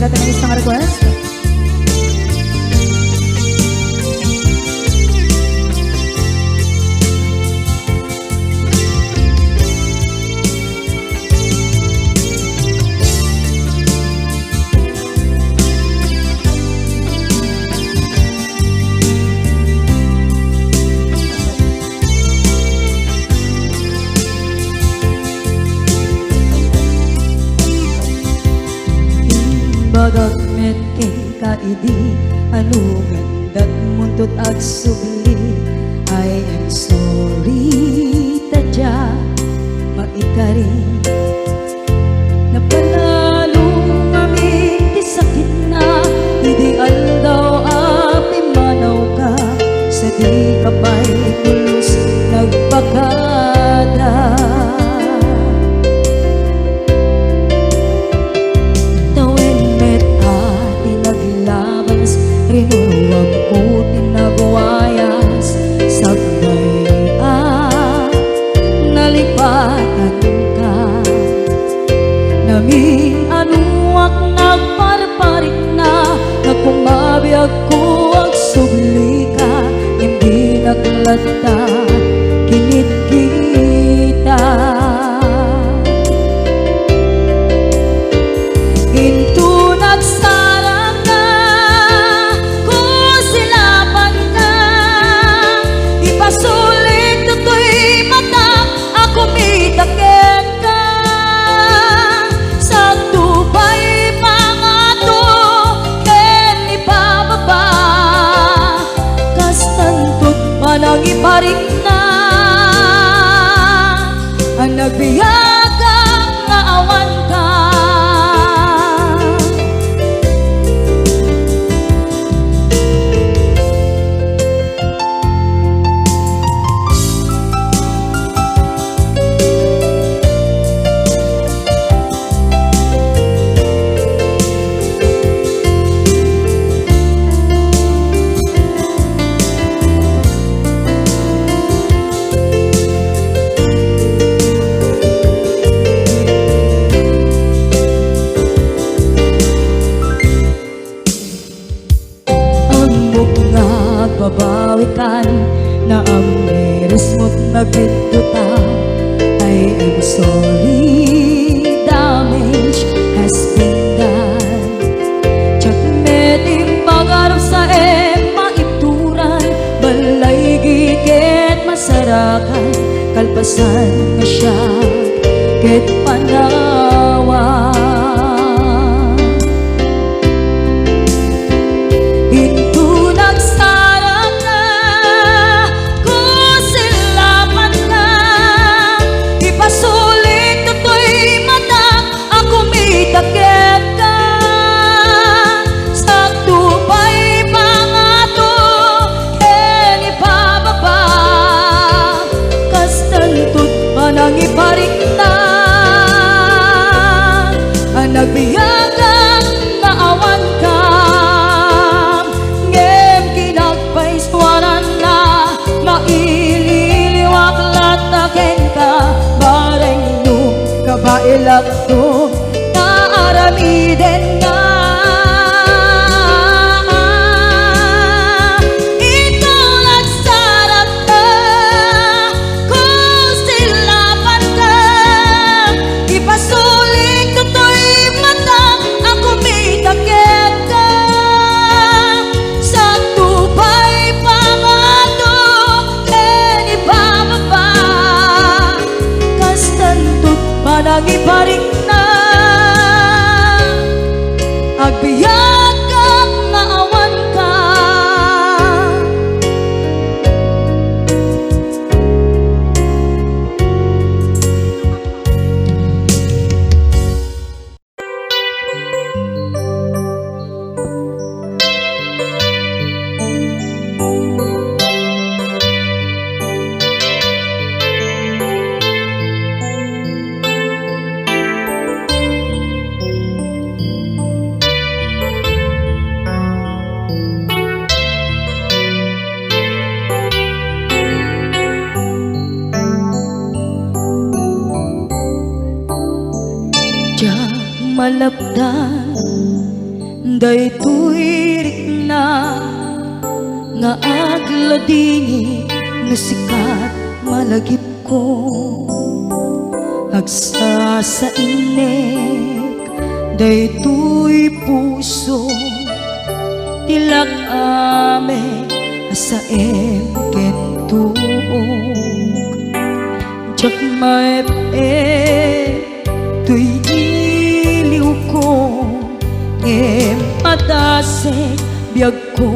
natin ang isang request. Bagat met kay kaidi anugan dat muntot ag subli. I am sorry tadya maikari napanalo kami ti sakit na ideal daw api manaw ka sa di kapay tulos nagpakada. Rinuwag ko tinagwayas sabay nalipatan ka namin anuak nagparparit na nagkumabiyag ko ang subli ka hindi naglata kinit kita into nagsarang ka kusilapan ka ipasulit to'y mata ako mitakit ka sa tubay pangato ken ipababa kastantot manang iparing na ang nagbiyagang nga awan ka. Babawikan na ang meres mo't nagpinduta. I am sorry, damage has been done. Tsak meting pangarap sa maituran balay gigit masarakan kalpasan nga siya ket panawa. Takit ka sa tubay pangato ken ipababa kastantot manang iparing na ang nagbiyagang naawan ka ngem kinagpaiswanan na maililiwak lataken ka bareng no kabailak to aramiden nga ikaw nagsarap ka kung silapan ka ipasulit to'y mata ako mitakit ka sa tubay pangato ken ipababa kastantot manang iparing na agbiyak kang maawan ka. malapdan daytoy rikna nga agladingi nga sikat malagip ko agsa sa inek daytoy puso tilak ame asaem kentuog jak maep tuy iliw ko ngem padase biyag ko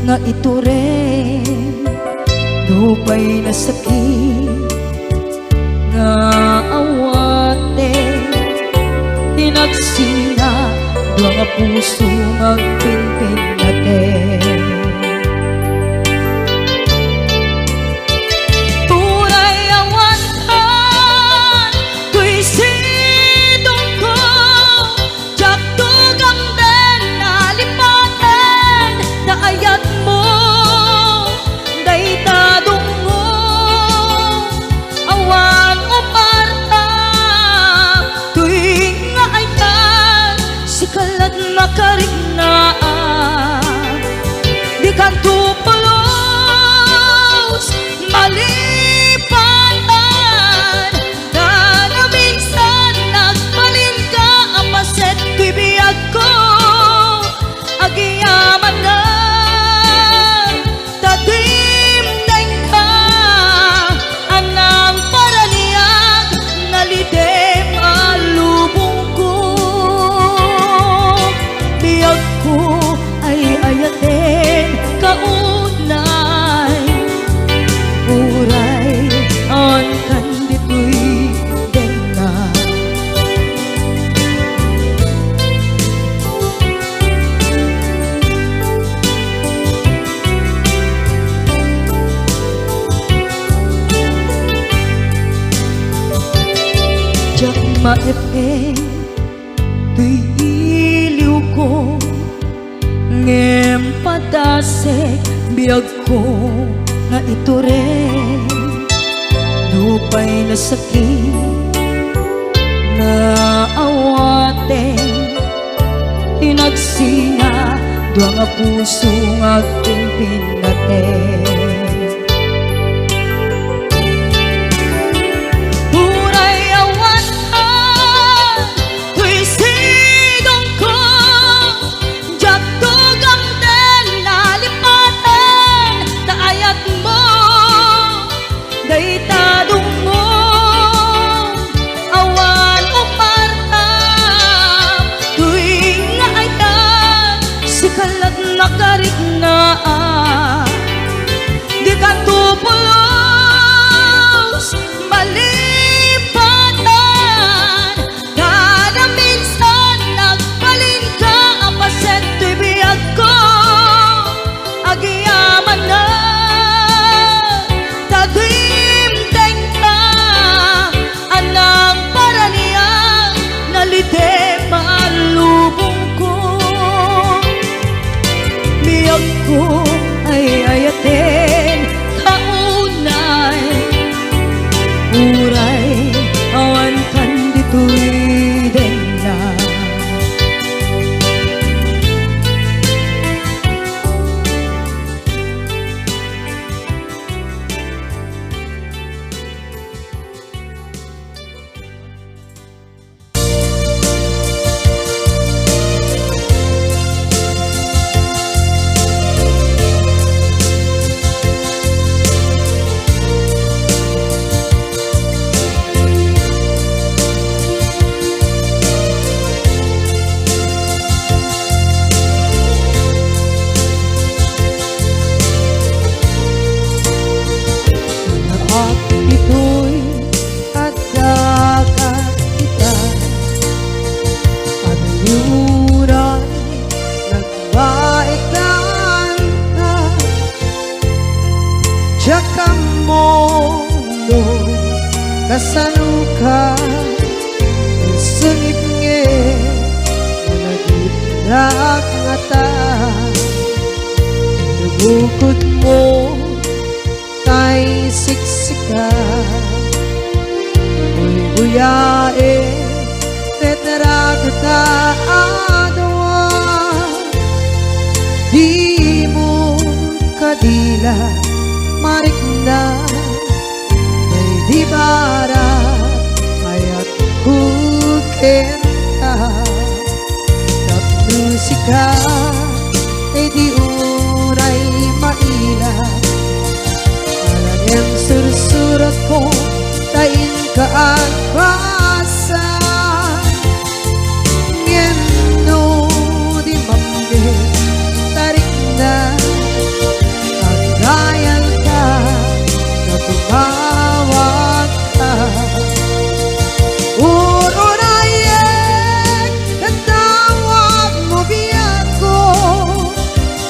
nga ito rin dupay na sakit nga awate tinagsina dua nga puso magpinpin natin turay awantan tuy sidong ko jak tugang den nalipaten na ayat mo daytadong mo awan o parta tuwing nga aytan sikalat makarignaan di kanto pulos malipatan na na minsan nagbalin ka apaset tibiyag ko agiyaman na tatimdeng ka anang paraniyag nalidem alubong ko biyag ko ay ayaten kaunay uray on kanditoy denga jak maepeng tuy iliw ko ngem padase biyag ko nga ito rin lupay na sakit na awate tinagsina dua nga puso nga pimpin natin daytadong mo awan o parta tuwing nga aytan sikalat nakarignaan di kanto pulos malipatan kada minsan nagbalin ka apaset tuy biyag ko agiyaman na nalidem alubong ko biyag ko ay ayaten kaunay uray awan kanditoy denga ito'y adagat kita Anuran nagbaikan ka Jakam mo no kasanuka Sungip nge managitdak ngata Nabukod mo tay siksika Uy-uyae tetra kata adawa maila marikna may di bara ayat kukenta musika ay di uray maila alagyan sursurat ko tain ka ang basa ngeno di mambe tarik na pagdayal ka na tumawag ka urunayek katawag mo biyak ko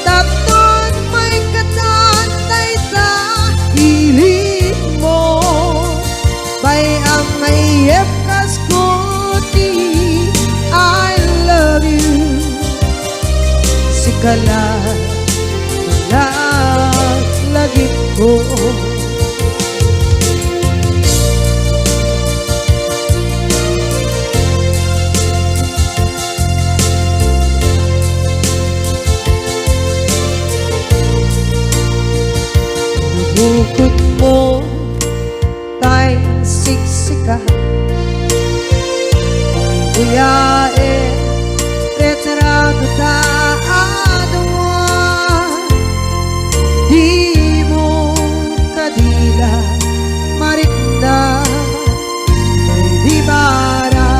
tapton may katantay sa hiling mo bay ang mayep kaskuti I love you sikala lagi ko bukod mo tay siksika buyae retrato ta adwa di mo kadila marikna ay di bara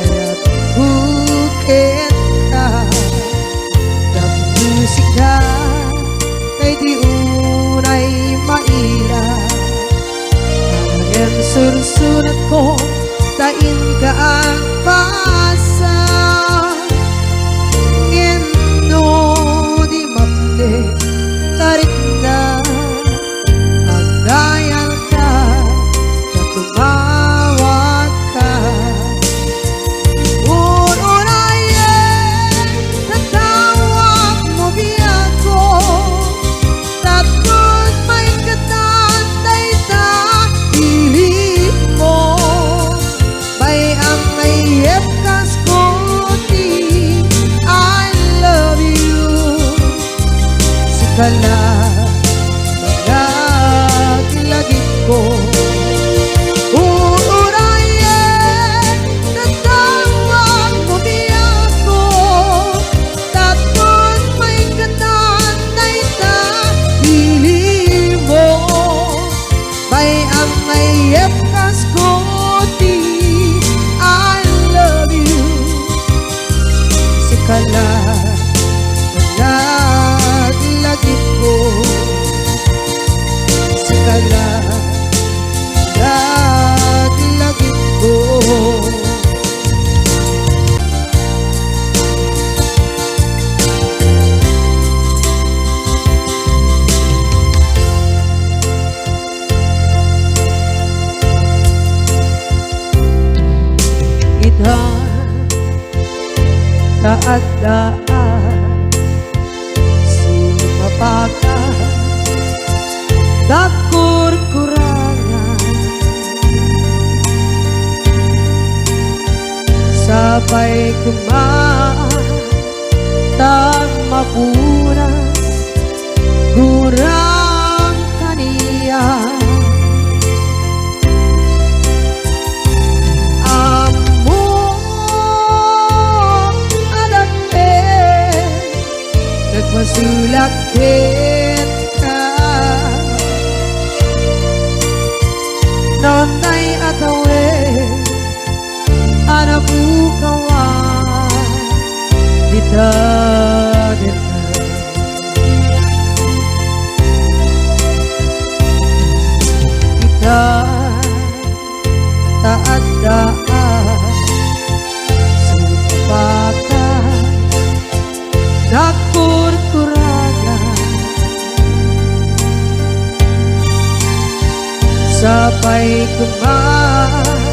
ayat bukit ka ng musika kay di unay maila ang sursurat ko tain ka ang pasa ngeno di mamde tarik na ang dayal ka na tumawag ka urunayek natawag mo biyak ko tapos may katantay sa hiling mo bay ang mayep kaskuti I love you sikala lagi ko urunayek natawag mo biyak ko tapos may katantay sa hiling mo bay ang mayep kaskuti I love you sikala lagi ko sikala lagi ko taadaan sumapaka dakur-kurangan sabay kumaan tag mapunas gurang kaniya masulakit ka nonay atawe anabukawan dita kita taadaan supakan dakur-kurangan sabay kumaan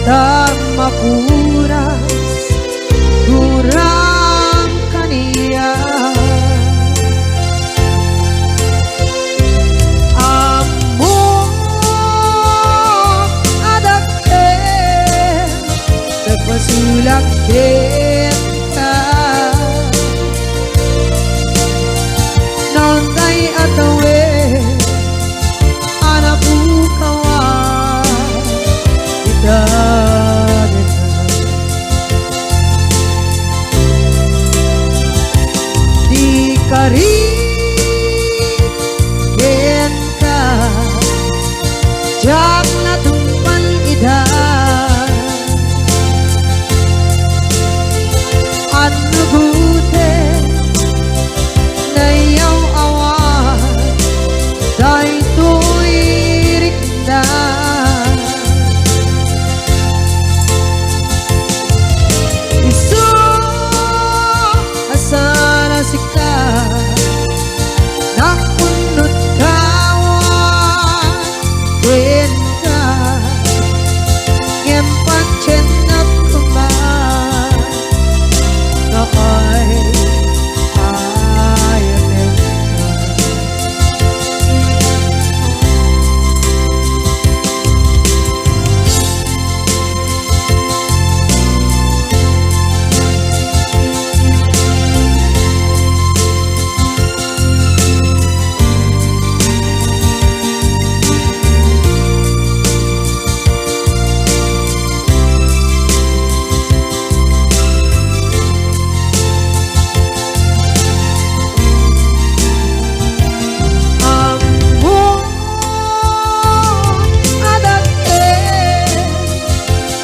tag mapuras gurang kaniya amo adake nagpasulakit ka nonday ato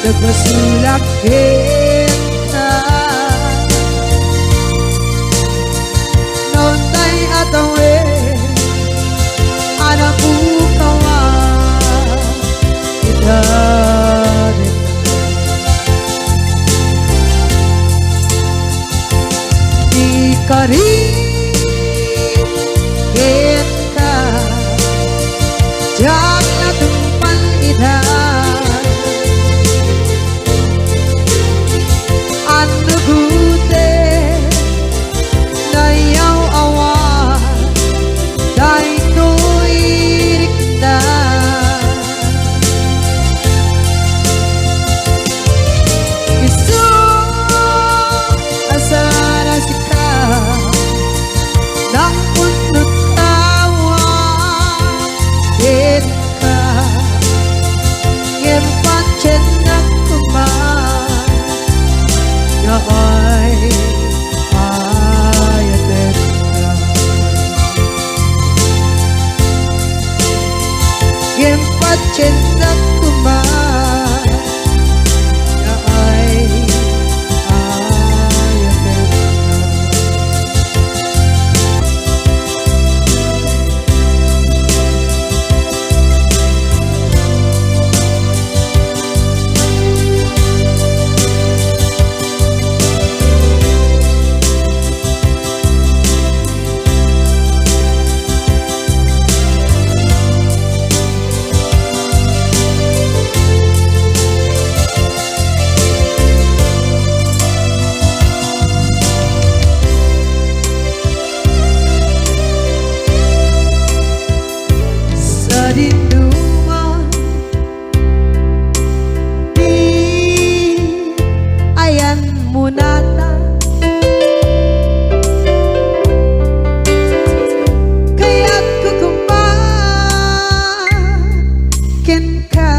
nagmasulak kita noon tay atawe anak bukawa kita di karin kita jak natumpan ida gute na yaw awan dahil tuirik na isu asara sika ng punot kawan ka ngem pachen na kuman ay eterna yang pacendak kuman na ay eterna rinduan di ayan mo nata kaya't kukumpakin ka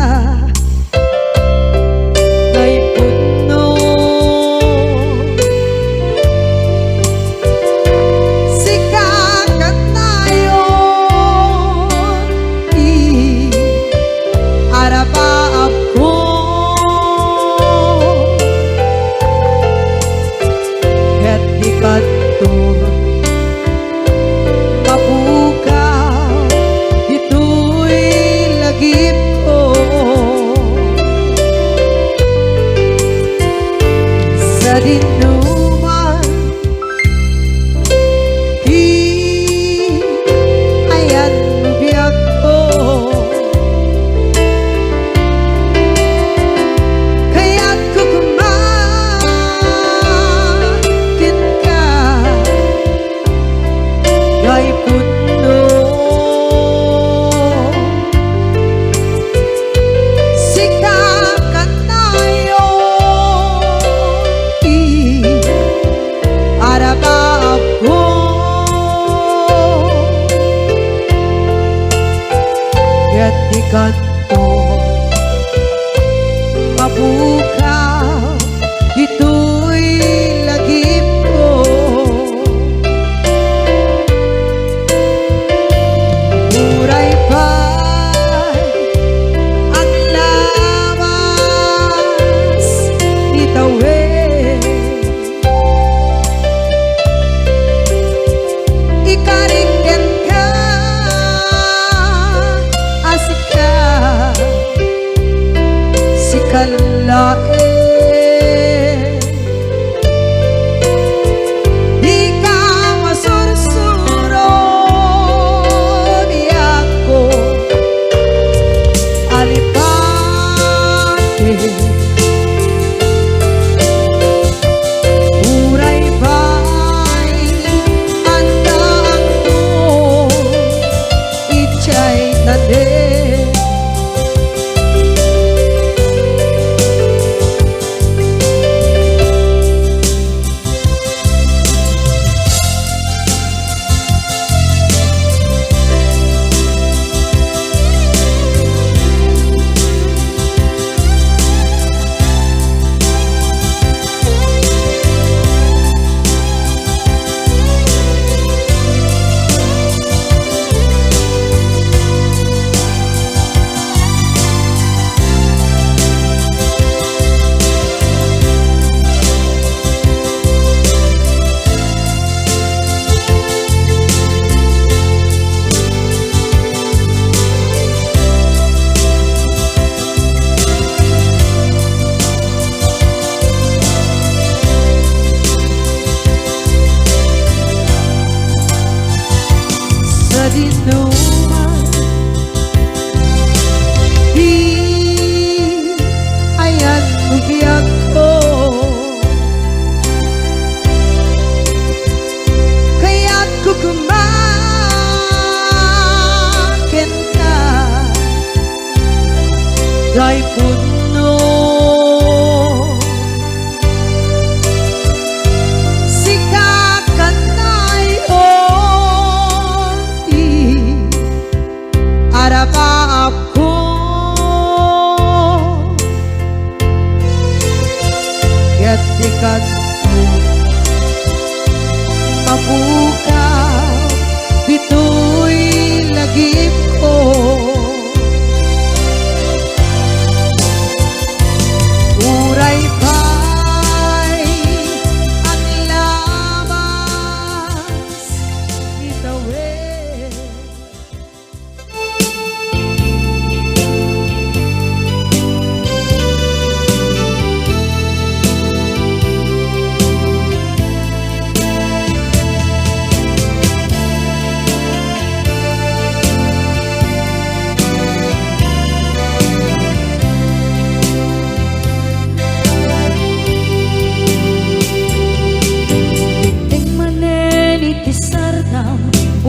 ngay puno sikakat tayo arapaap ko ket ikat to mapukaw ito'y lagip ko sa dinuman di ayan biyak ko kanto mapukaw ito'y lagip ko muray pa'y ang lawas ni tawid ikaringgan ka sikalain di ka masursuro biyak ko alipate muray ba'y andaan ko ichay tade jay puno sikakanay oti arapa ako yatikan mabuka dito'y lagip ko uray pa'y ang labas itawid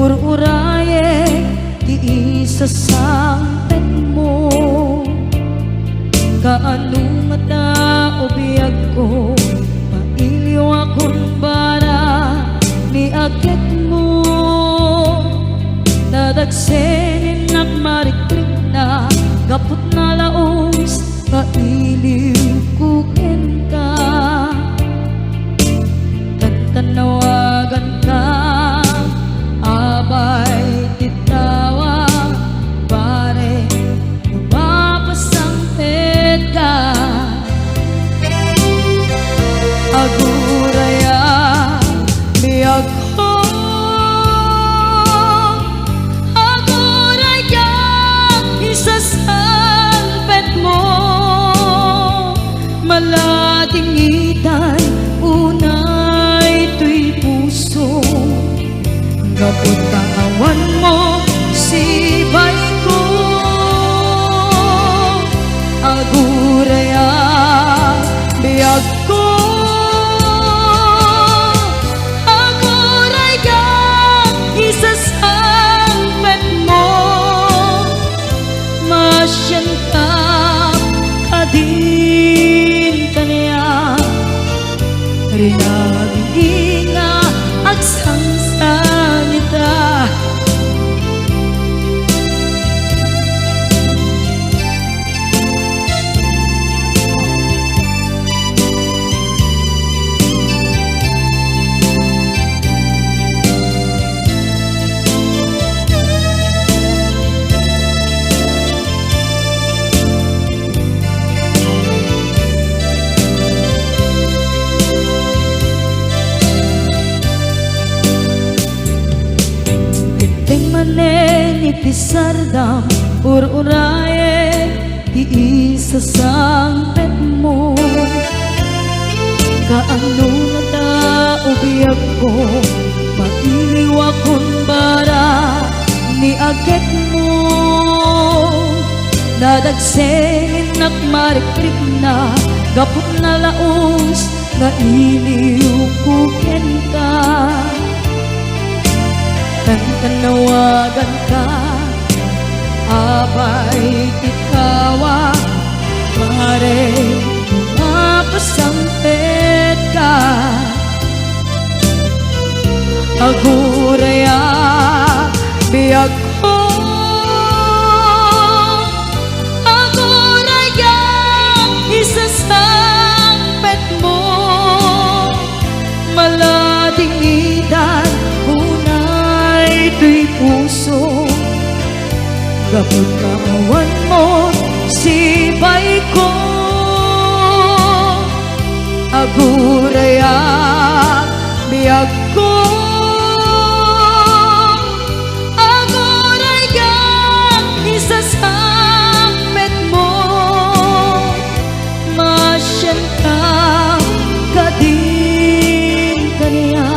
ur-uraye di isa sampet mo kaano mata ubiyag ko mailiw akong bara ni agit mo nadagsenin ng marikrik na gapot na laos mailiw kukin ka tanawagan ka abay titawa pare mapasampit ka aguraya biyag ko aguraya isasampit mo malating itan unay tuy puso kapot kawan mo sibay ko aguraya biyag ko aguraya isasampet mo masyan ka kadin kaniya rinaging nga agsangsan ita itisardam ur-uraye di isa sampet mo kaano na ta ubiyag ko mailiw akong bara ni agit mo nadagsenin at marikrik na gapot na laos na iliw kuken ka tanawagan ka abay tikawa pare mapasampit ka aguraya biyag ko aguraya isasampit mo malading idan tuy puso gapot kawan mo sibay ko aguraya biyag ko aguraya isasampit mo masyan ka kadin kaniya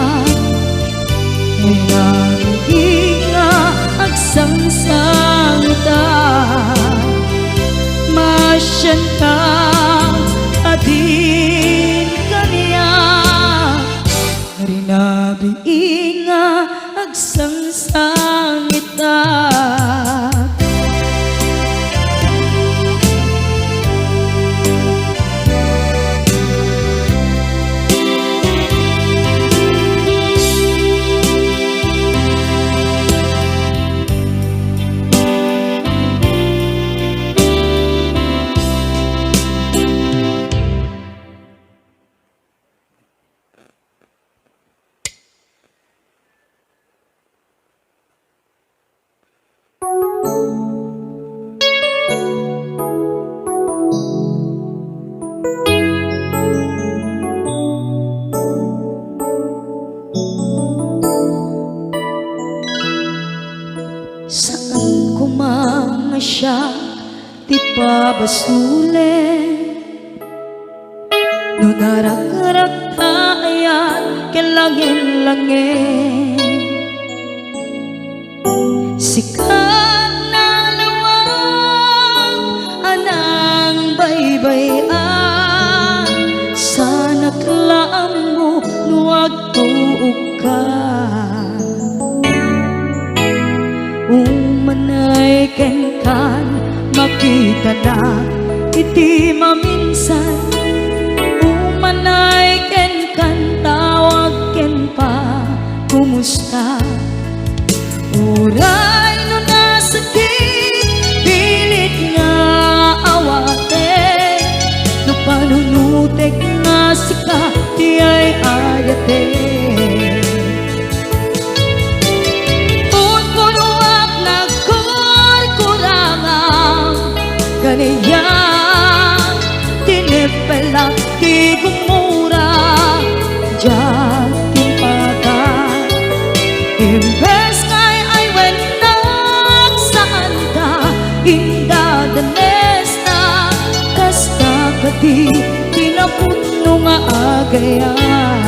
agsangsang ta masyan ka adin kaniya rinabi nga agsangsang ita ti pabasule no narak-rak ayan kelangin-langin sikat na lawang anang baybayan sana klaan mo nuwag tuog ka umanay ken kan makita na iti maminsan umanay ken kan tawag ken pa kumusta uray no nasakit pilit nga awate no panunutek nga sika di ay ayate unpunuak nagkurkurangang ganyan tinipelak di gumura diyan timpagan imbes kay ay wenak saan ka indadanes na kasta kadi tinapuno nga agayan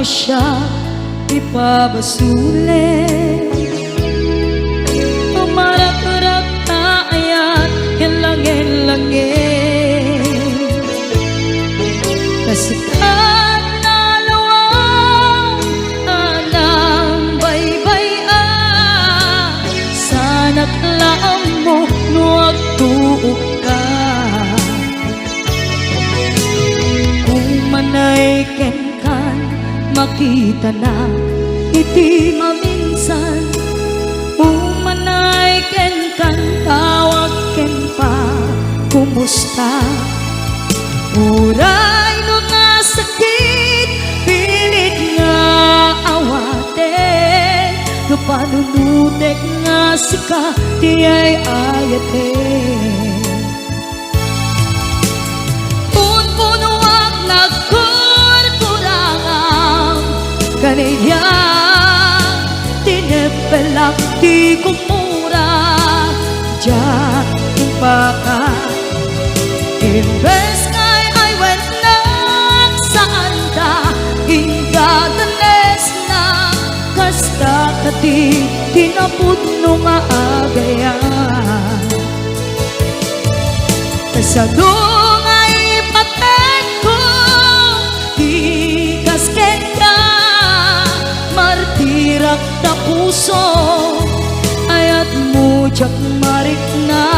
siya ipabasule umarak-rak na ayan hilangin-langin kasikat na lawang anang baybayan sana klaan mo nuwag tuog ka umanay ken makita na iti maminsan umanay ken kan tawag ken pa kumusta uray no nga sakit pilit nga awate no panunutek nga sika di ay ayate unpunuak kaniya tinepelak di kumura diyan timpaka imbes kay ay wenak saan ta indadanes na kasta kati tinapuno nga agayan kasadong ay paten ko di kasken ka martirak na puso ayat mo jak marik na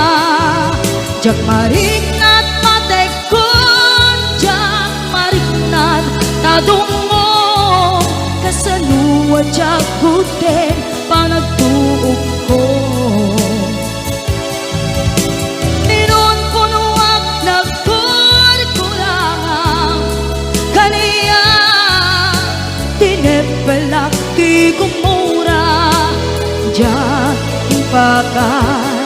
at matekon jak marik na tadungo kasanuwa jak kuten panagtuog ko ninon punuak nagkurkurangang kaniya tinepelak di kumura diyan timpakan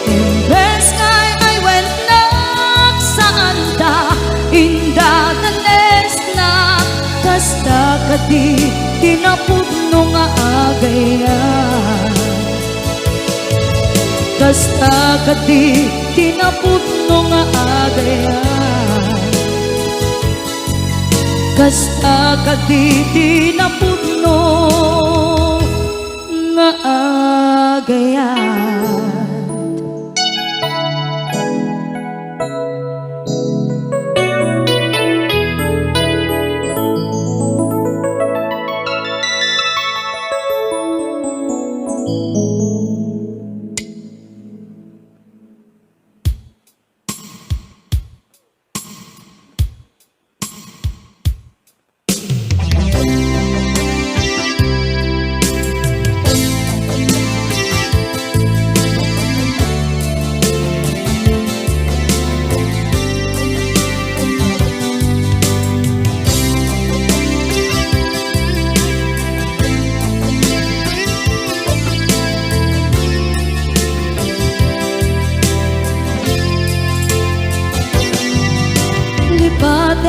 imbes kay ay wenak saan ta indadanes na kasta kadi tinapuno nga agayan kasta kadi tinapuno nga agayan kasta kadi tinapuno nga agayan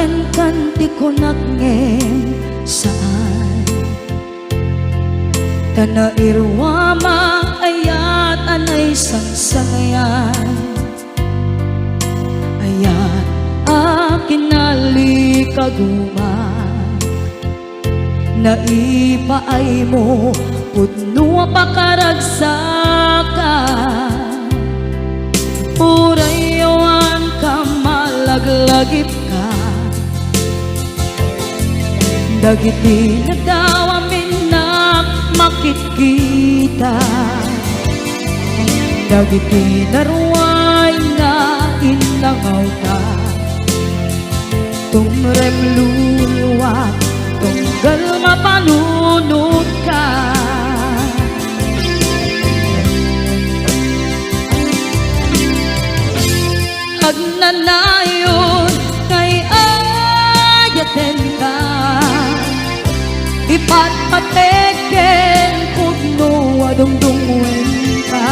kanti ko nagngem saan Tanairwama ayat anay sangsangayan Ayat akin nalikaguma Naipaay mo pudno pakaragsakan Urayawan ka malaglagip ka Dagiti na daw amin na makikita Dagiti na ruway na inangaw ka Tumrem luluwat tunggal mapanunod ka Agnanayon kay ayaten ka Ipatpateken pugno adungdungwen ka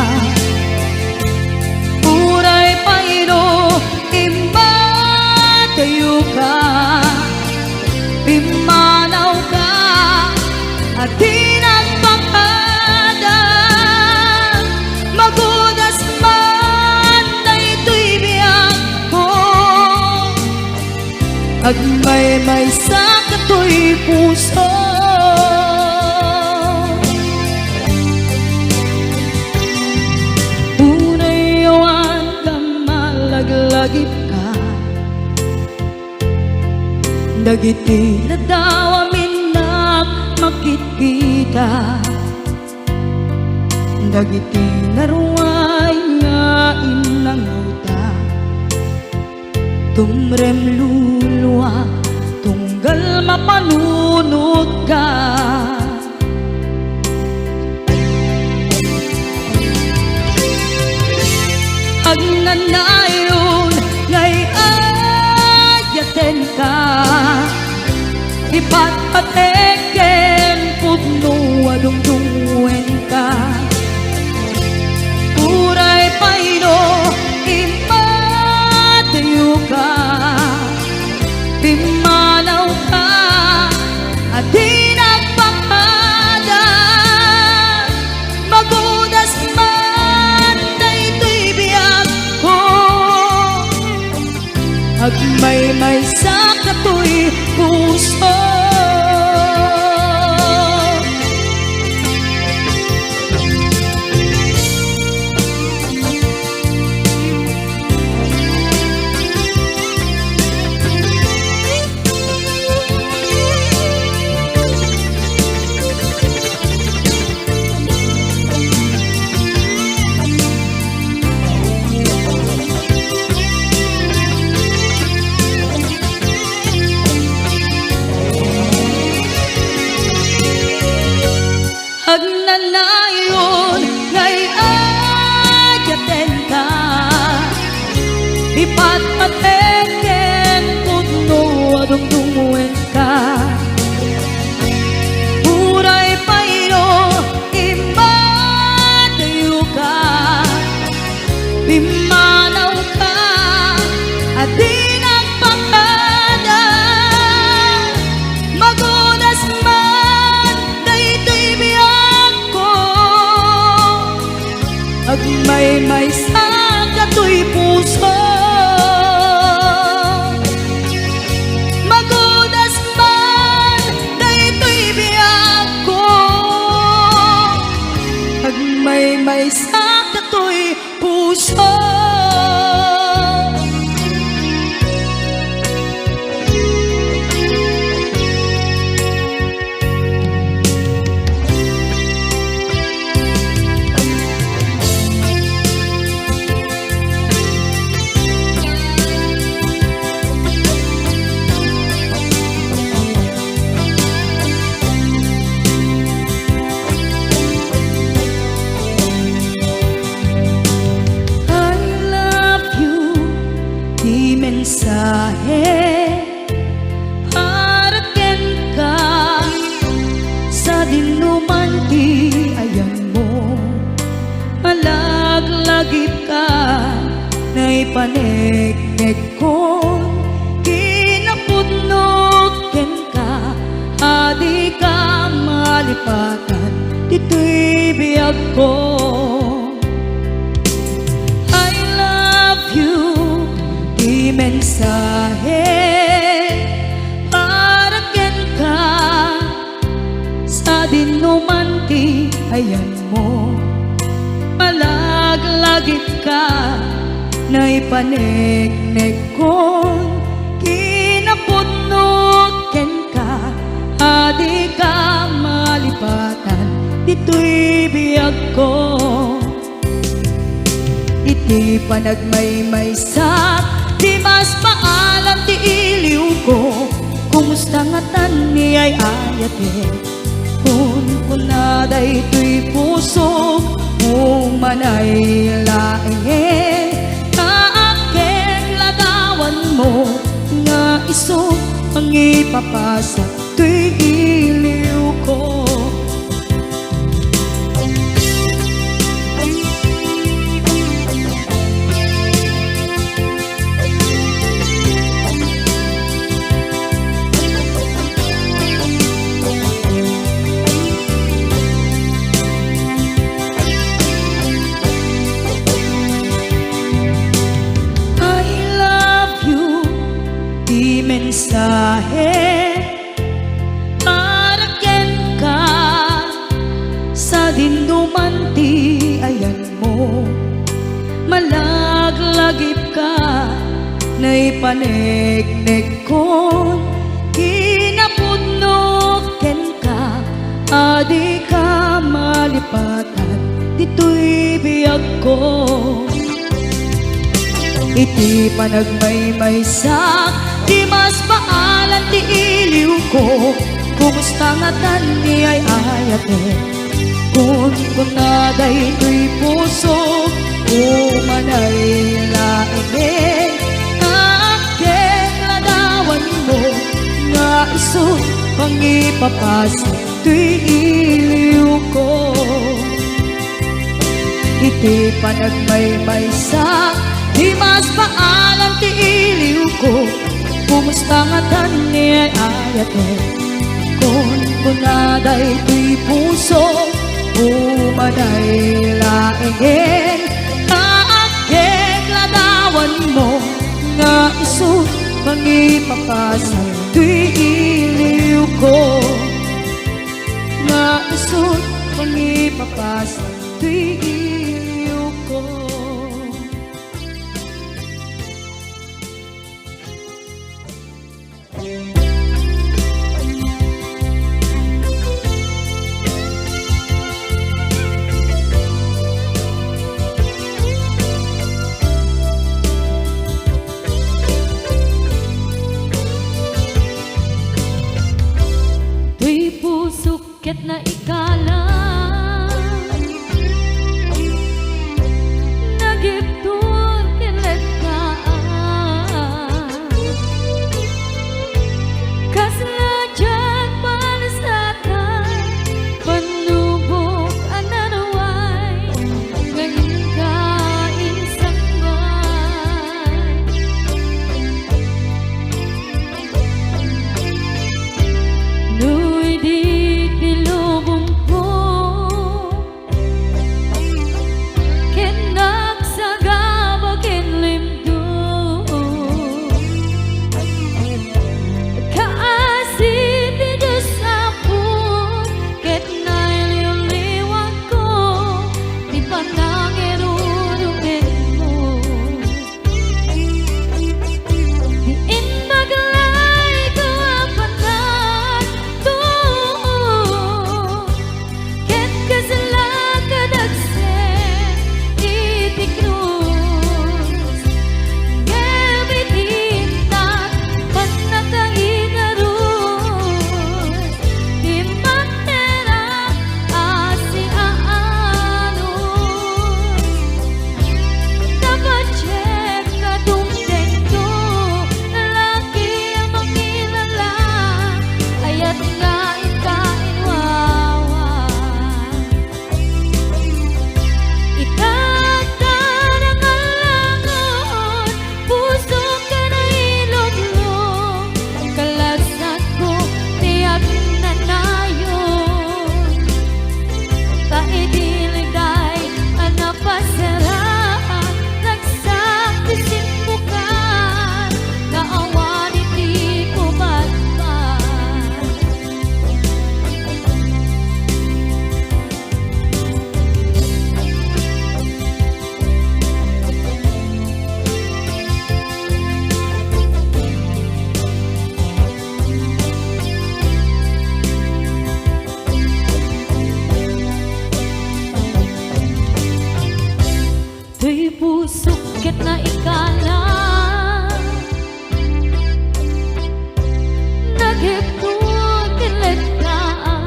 Uray paino imatayo ka Pimanaw ka at di nagpakada Magudas man na ito'y biyag ko Agmay-may sa kato'y puso Unayawan ka malaglagip ka Dagiti na daw amin na makikita Dagiti na ruway nga inangaw ta Tumrem luluwa tunggal mapanunod ka Agnanayon ngay ayaten ka Ipatpateken pugno adungdungwen ka Uray paino imatayo ka Pimanaw ka at di nagpakada Magudas man na ito'y biyag ko Agmay-may sa kato'y puso Agnanayon ngay ayaten ka Ipatpateken pudno adungdungwen ka Uray paino imatayo ka Pimanaw ka at di nagpakada Magudas man na ito'y biyag ko Agmay-may sa kato'y puso Magudas man na ito'y biyag ko Agmay-may sa kato'y puso mensahe para ken ka sa dinuman ti ayan mo malaglagip ka na ipanegnek ko kinapud malipatan, dito'y biyag ko. I love you, di mensahe para ken ka sa dinumanti ayan mo. Malaglagit ka na ipanegnek kon kinapunot ken ka, adi ka malipatan, dito'y biyag ko. Iti panagmaymaysak, di mas maalam ti iliw ko, kumusta nga tan ni ay ayate, kun kunaday to'y puso manay laeng, kaaken ladawan mo nga iso ang ipapasa to'y iliw ko. Mensahe para ken ka sa dinumanti ayan mo. Malaglagip ka na ipanegnek kon kinapudno ken ka, adi ka malipatan, dito'y biyag ko. Iti panagmaymaysak, di mas maalan ti iliw ko, kumusta nga tan ni ay ayate, kun kunaday to'y puso umanay laeng, kaaken ladawan mo nga iso pang ipapasa to'y iliw ko. Iti panagmaymaysak, di mas maalam ti iliw ko, kumusta nga tan ni ay ayate, kun kunaday to'y puso umanay laeng, kaaken ladawan mo nga iso pang ipapasa to'y iliw ko, nga iso pang ipapasa to'y iliw ko. To'y pusok ket na ikalang Tuy pusok ket na ikala nagipod kinagdaan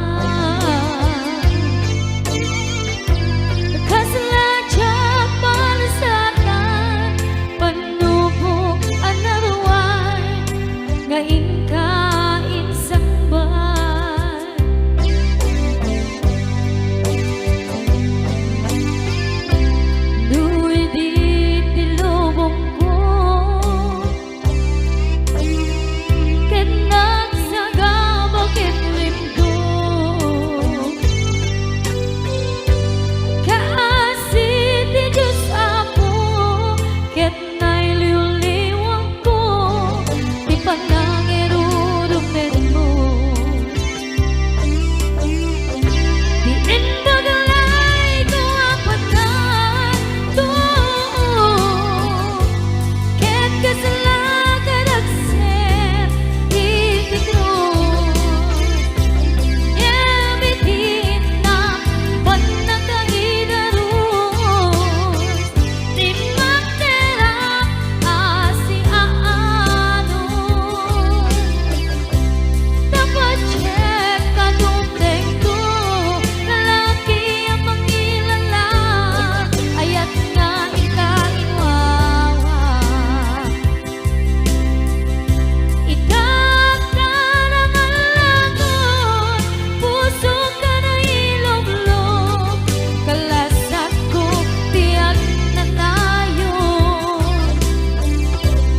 kasladya palasatan panubok anaruan ngain kain sangban duwi di tilubong ko ket nagsagaba ket limdo kaasit ti Diyos ako ket nailiw-liwang ko ti panangirurupet mo di inbagalay ko apatan to ket kasalakan agsep itikron yabitin na panagkahidaron di magterap asi aanon dapat check kadungteng ko lalaki ang mangilala ayat nga ikainwawa ikakaraman puso ka na ilog-log kalasat ko tiyak na nayon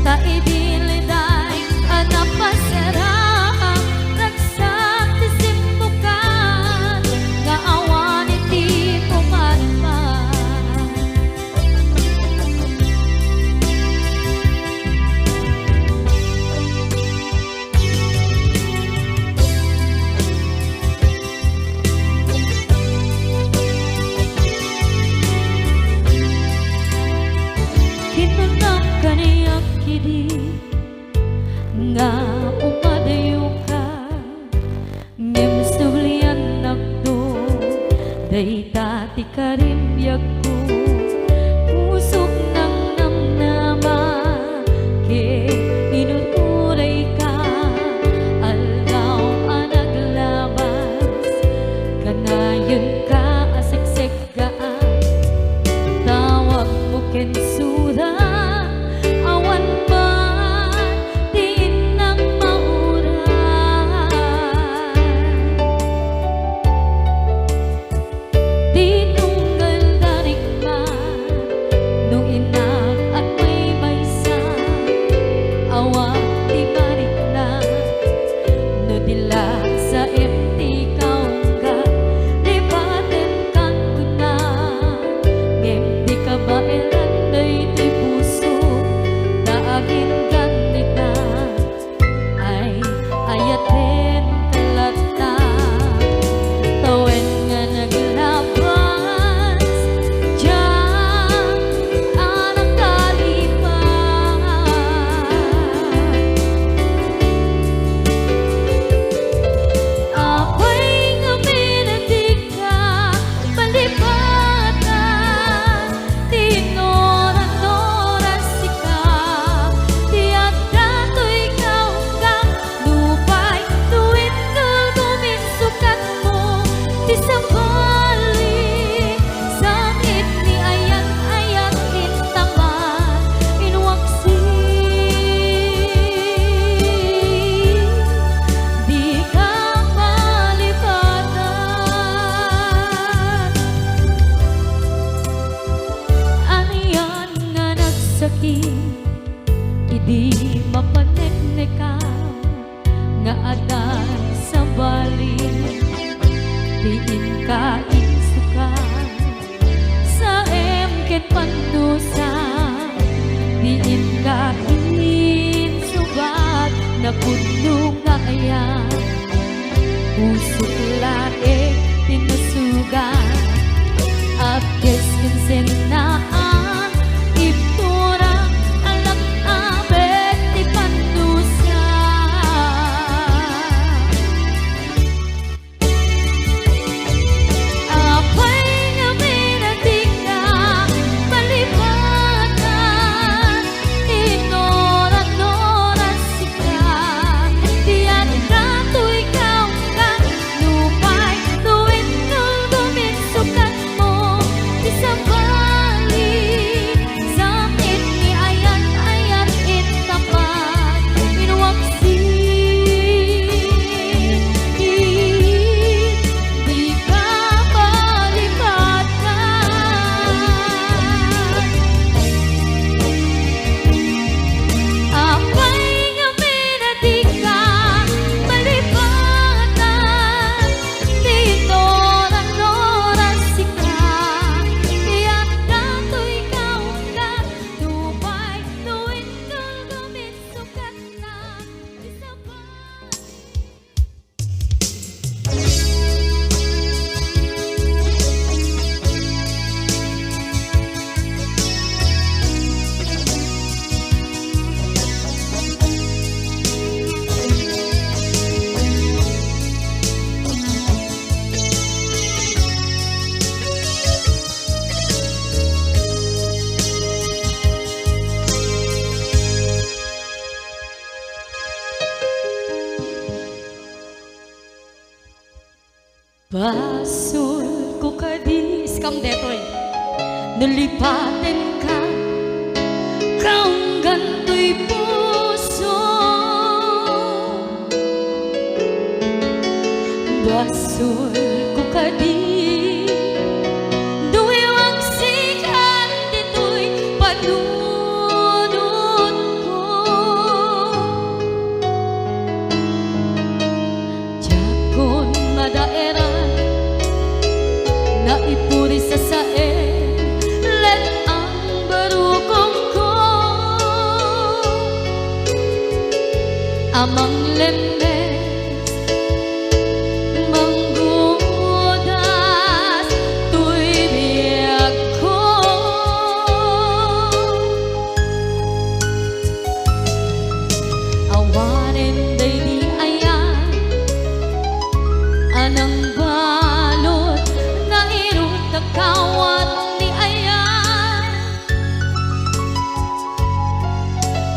taidiliday anapasarap ragsak ti simbukan nga awan iti pumadman kinunang kaniyak kidi nga umadayo ka ngem sublian nakdo dayta ti karibyag ko pusok ng namnama ke inuturay ka aldaw ang naglabas kanayon ka aseksek gaan tawag mo ken suda awan man din ng mauran tinunggal darik ka nung inak at may maysa awang di barik na no dilag sa empty kaungga libaten kan kuna ngem di ka ba elanday ti puso daagin gandita ay ayaten kalata tawen nga naglabas diyan anak kalipan apay nga minatig ka palipatan tinoran-oras ikaw tiyak dato'y kaunggang lupay tuwid kal guminsukat mo ti sabali sangit ni ayat-ayat intaman inwaksi di ka malipatan aniyan nga nagsakit idi mapaneknekan nga adan sa bali diin ka insukan sa emket pandusa diin ka insubat na puno nga ayan pusok lae tinasugan abdes kinsenaan ibturang alak abet ti pandusa apay nga minating ka palibot nalipatin ka, kaong ganto'y puso. Basol ko kadi, duwiwang sikat, dito'y panunod ko. Diyakon madaeran, naipuri sa sae, let ang barukong ko. Amang lemes, manggudas, tuy biyag ko. Awanin day di ayan, anang balot na irot na kawat ni ayan.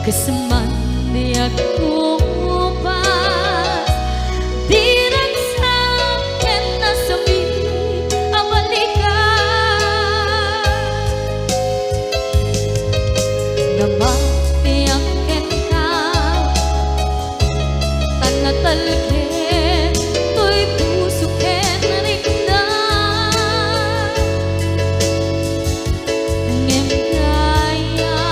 Kasaman di ako pas, di nagsakin na sabi ang balikan. Namatiyakin ka, tanatalkin, to'y pusukin rikna. Ngem kaya,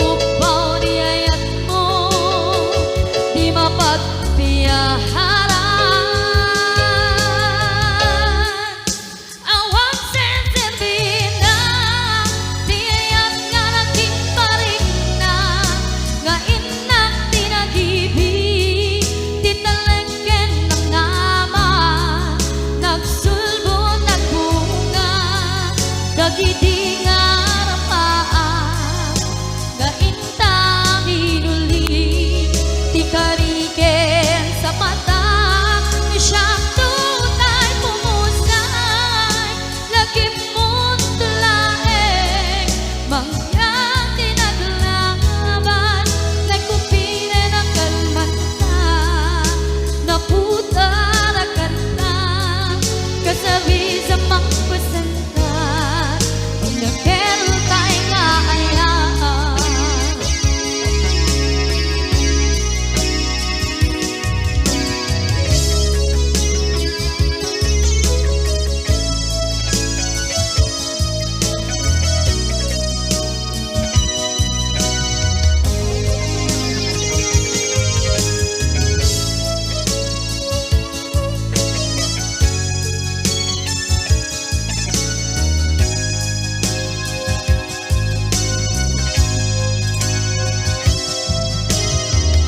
upaw di ayat mo, di mapagpiyaharan. Awang sensibina, di ayat nga naging paring na, nga inak tinagibig, di talengken ng nama, nagsulbo nagbunga, dagidi nga rapaan, nga intang inuli, di kariken sa mata, ni siyang tunay pumusay, lagi mong tulaeng, mangyang tinaglaban, nagkupine ng kalmanta, naputarakan na, kasabi sa mangpasantan, ang nakeltay nga ayaan.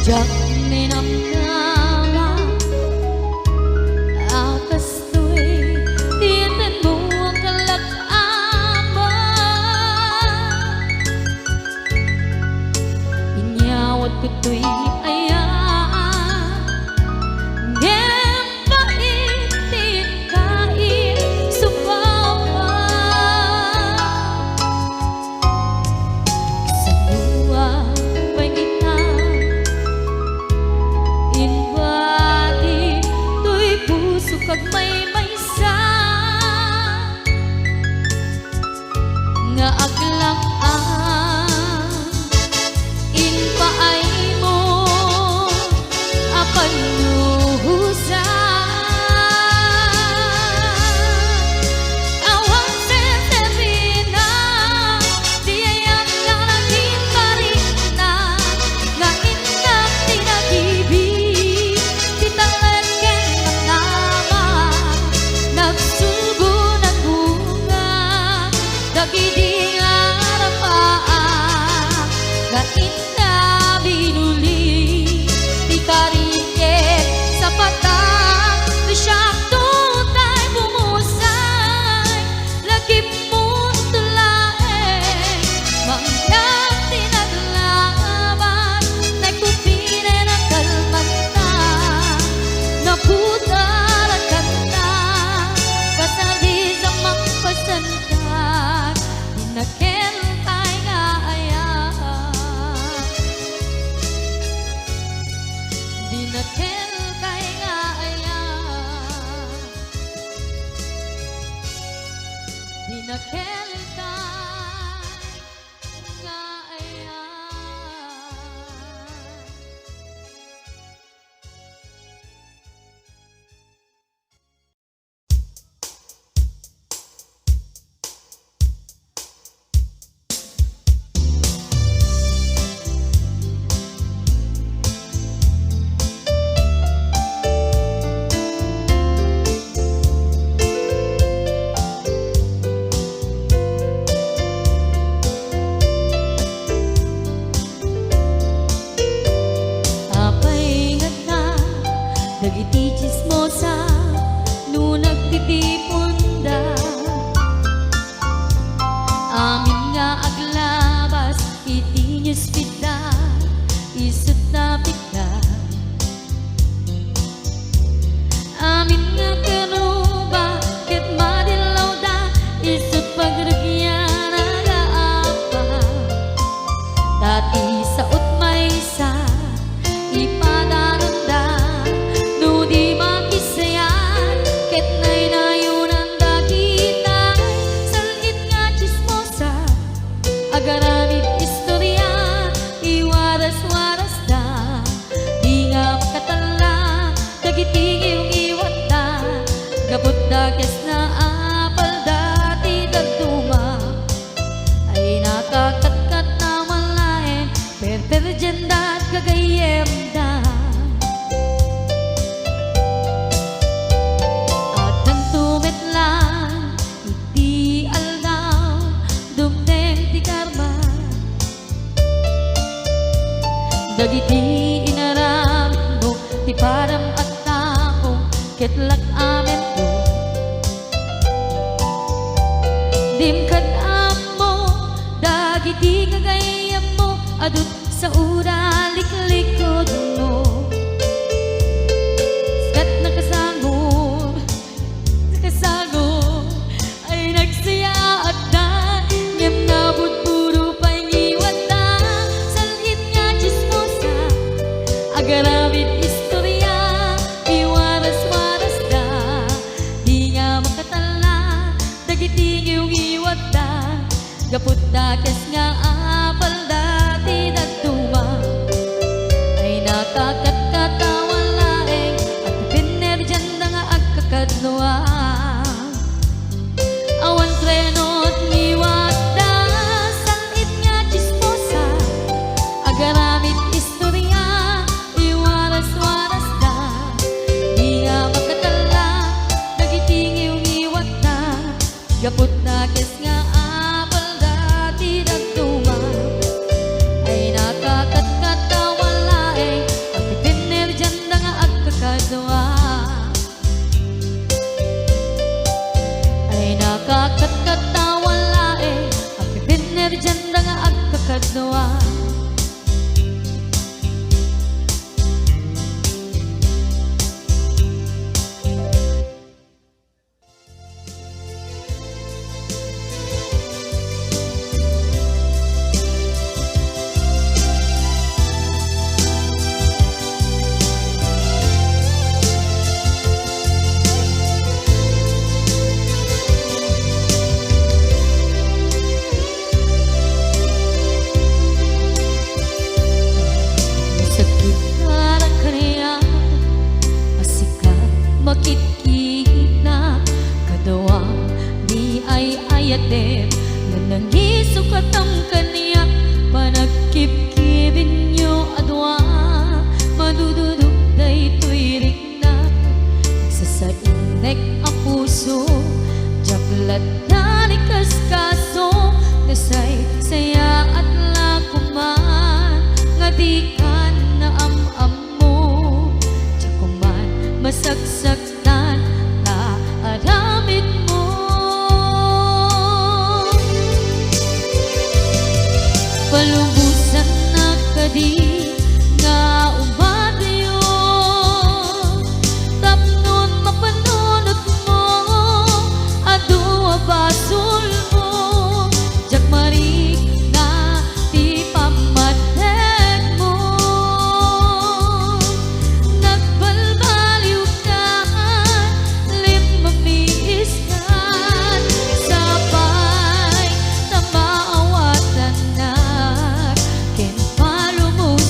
Diyak minamdama, akas to'y tiyan mo ang kalak-aman. Inyawat ko to'y ayan, ngem paitin kain supawan. Sa luwa pangitan, inwati to'y puso kag may maysa, nga aglang-an inpaay mo apan luhusan. Awang sensibina, di ayat nga naging paring na, nga inak tinagibig, di talengken ng nama, nagsulbo ng bunga, dagidi nga rapaan, nga ina binuli, di kariket sa patak, di siyang tutay bumusay, lagi mong tulaeng, mangyang tinaglaban, nagkupine ng kalmanta, naputarakan na, kasabi sa mangpasantan, di nakentay nga ayaan. Dagiti inaramid mo ti param at tao ketlak amin mo dim kad amo dagiti kagayam mo adut sa ura liklikod mo skat nakasagor ay nagsaya at da ngem nabot puro pa'y ngiwat da salit nga chismosa agaramid istorya iwaras-waras da di nga makatala dagiti ngiw-ngiwat da gaput da kes nga apal dati nagtuma ay nakakatkatawang laeng at pipiner dyan na nga agkakadluwa awan trenot ngiwat da salit nga chismosa agaramid istorya iwaras-waras da di nga makatala dagiti ngiw-ngiwat da gaput da kes nga apal dati nagtuma ay nakakatkatawang laeng at pipiner dyan na nga agkakadwa ay nakakatkatawang laeng at pipiner dyan na nga agkakadwa sakit na kaniya asikat makikita kadawa di ay ayatem nanangisukat ang kaniya panagkip-kibin nyo adwa madududog day tuwirik na nagsasainek ang puso jaklat na ni kaskaso nasay saya at lakuman nga di ka na am-am mo jakuman masagsaktan na aramid mo palubusan na kadi nga umadayo tapnon mapanunot mo adua basol mo jakmarik na ti pamatek mo nagbalbaliw ka limang miis ka sabay tamaawatan na ken palumos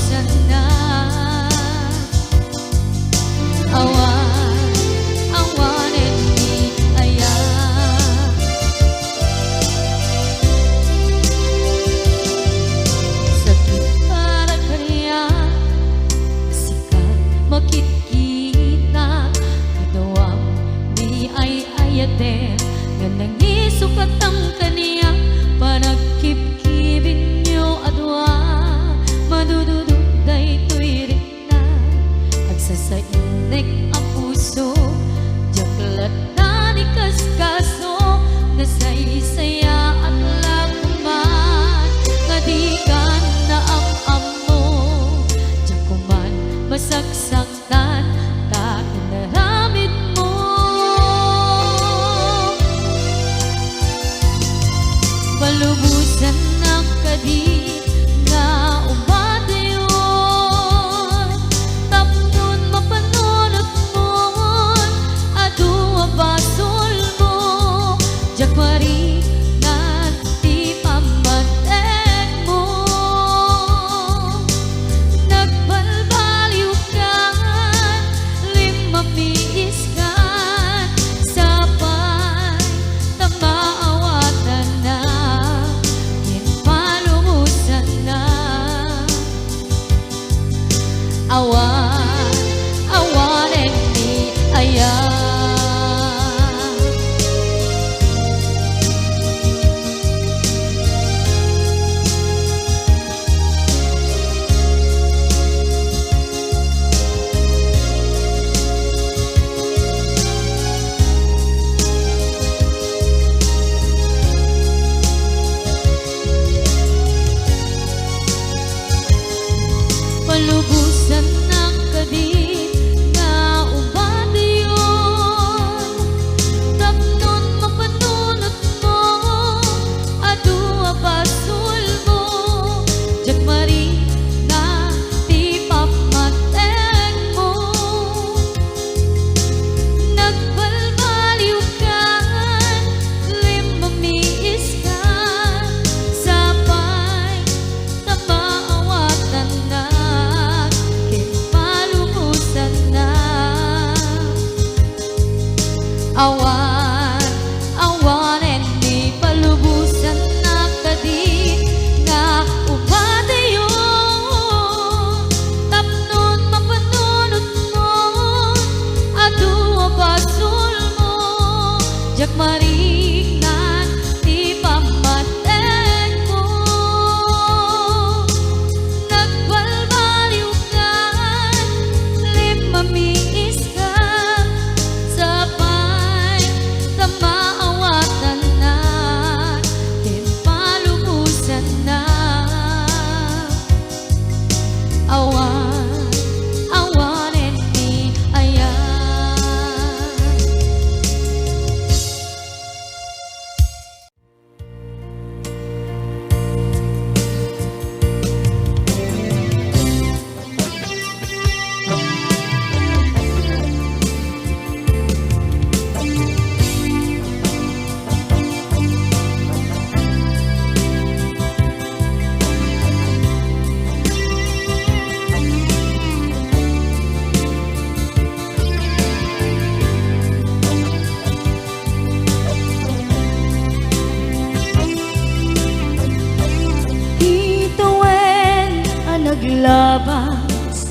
naglabas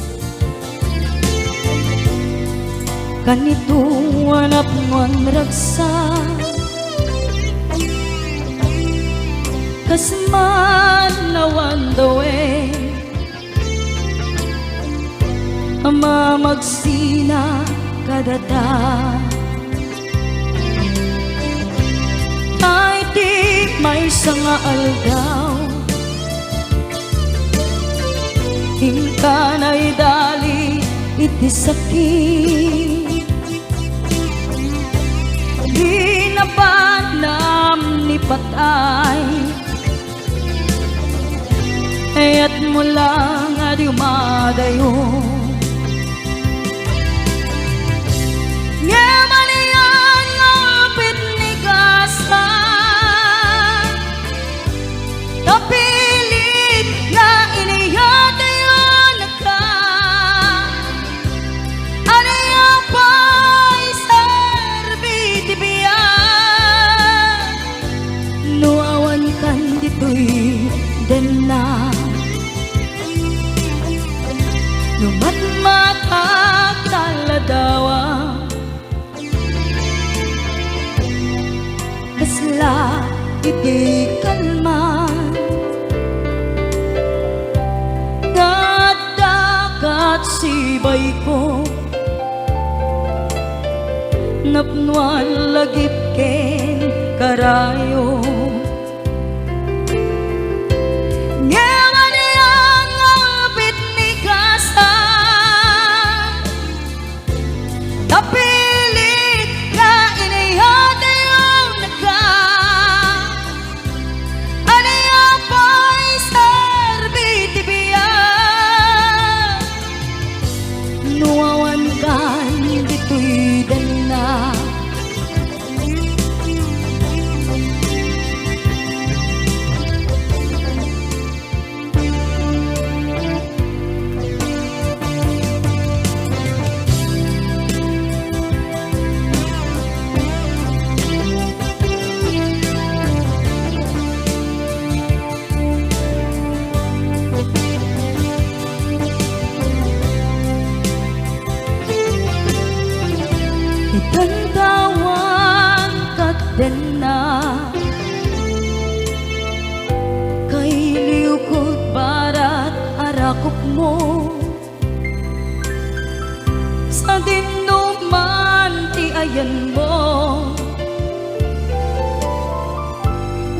kanito anak mon ragsa kasman nawan dawe ama magsina kadata ay di may sanga aldaw hingka na'y dali iti sakit di na banam ni patay ayat mula nga di umadayo nga maniyan ngapit ni gasa napilit nga iniyatayo naka anaya pa'y serbi tibiyan nuawan kan dito'y dena numatmatak taladawa kasla iti kalman dagat sibay ko napnuan lagip ken karayo napilit na inihatayo naka anaya pa'y serbi tibiyan nuawan kan dito'y dana itantawan kat dena kay liukod barat arakop mo sa dinuman ti ayan mo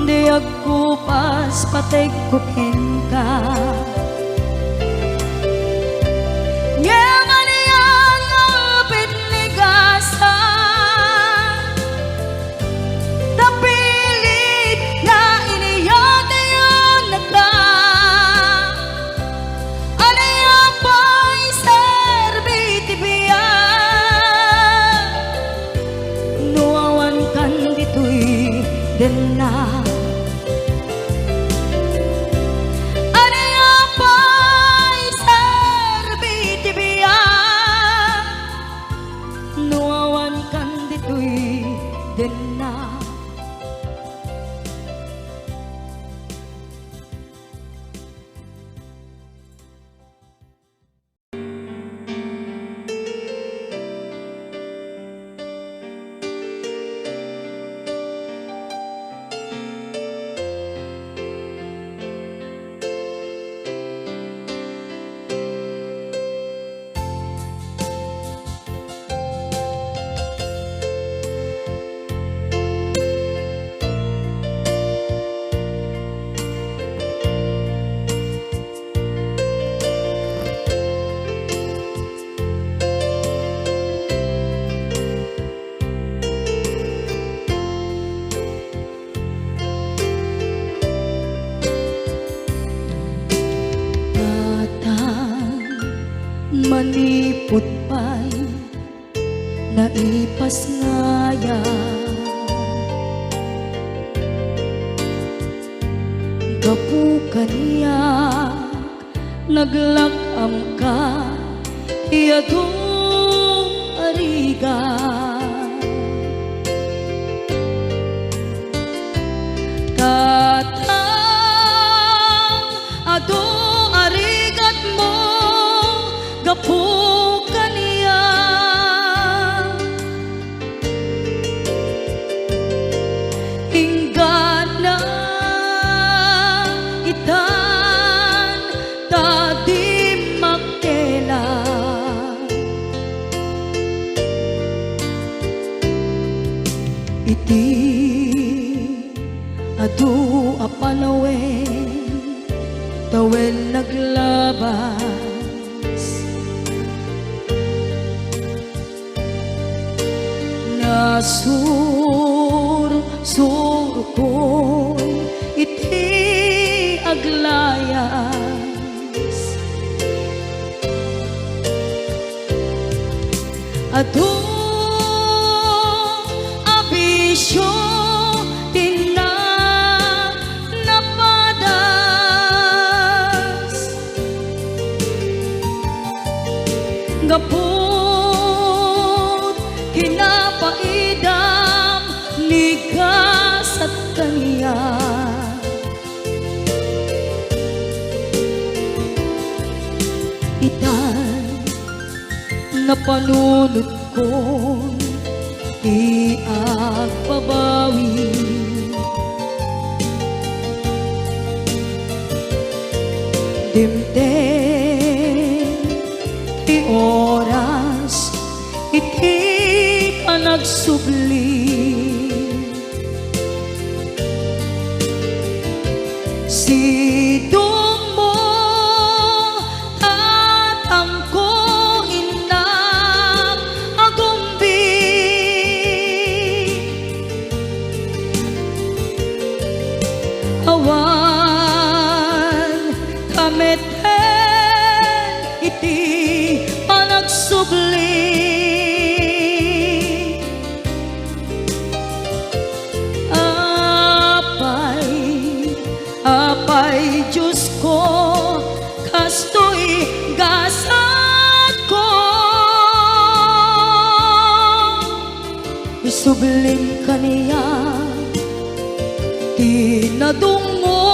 di agkupas patay kukin ka dena anaya pa'y serbi tibiyan nuawan kan dito'y dena manipot pa'y naipas ngaya gapu kaniyak naglakam ka iyadong ariga katang ado arigat tawen naglabas. Nasur-sur ko'y iti aglayas. Adong abisyo napadas, gapot kinapaidam ligas at kaniya. Itan na panunod ko di agpabawi. Dimtem ti oras iti ka nagsubli. Sidong mo tatangko inak agumbi. Awan kameten iti panagsubli. Apay Diyos ko, kastoy gasat ko. Isublim kaniya, tinadong mo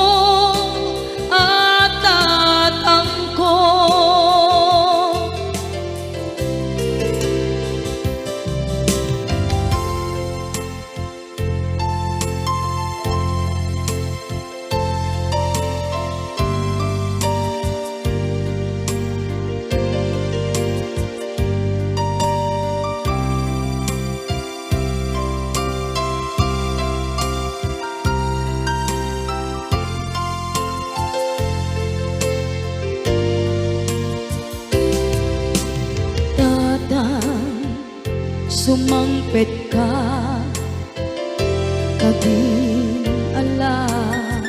at tatang ko. Sumangpet ka, kading alam,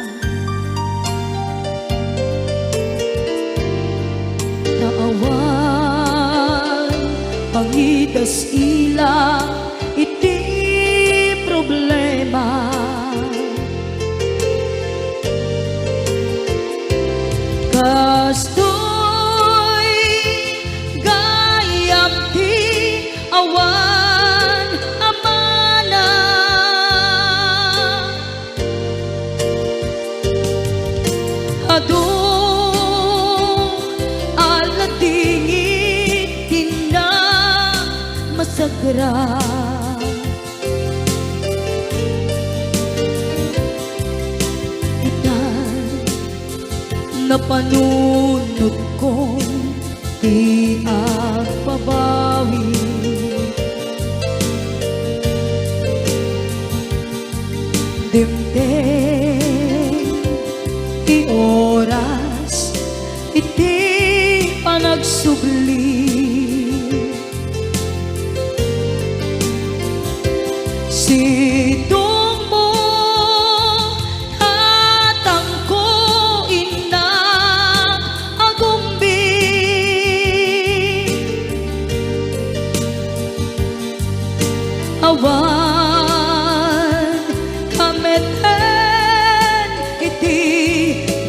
naawan, pangidas ila, iti problema. Kastoy gayam ti awan adong aladingit tina masagra. Itan na panunod ko di agpabawi. Dimtem ti oras iti panagsubli. Sidong mo tatangko inak agumbi. Awan kameten iti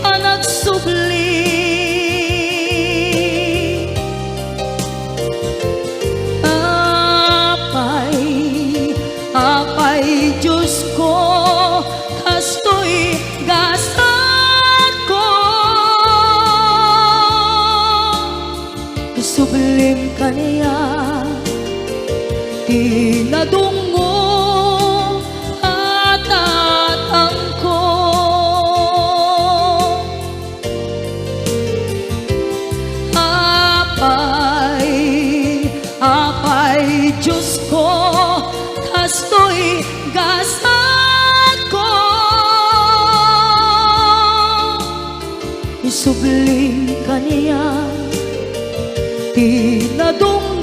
panagsubli. subling kaniya, tinadong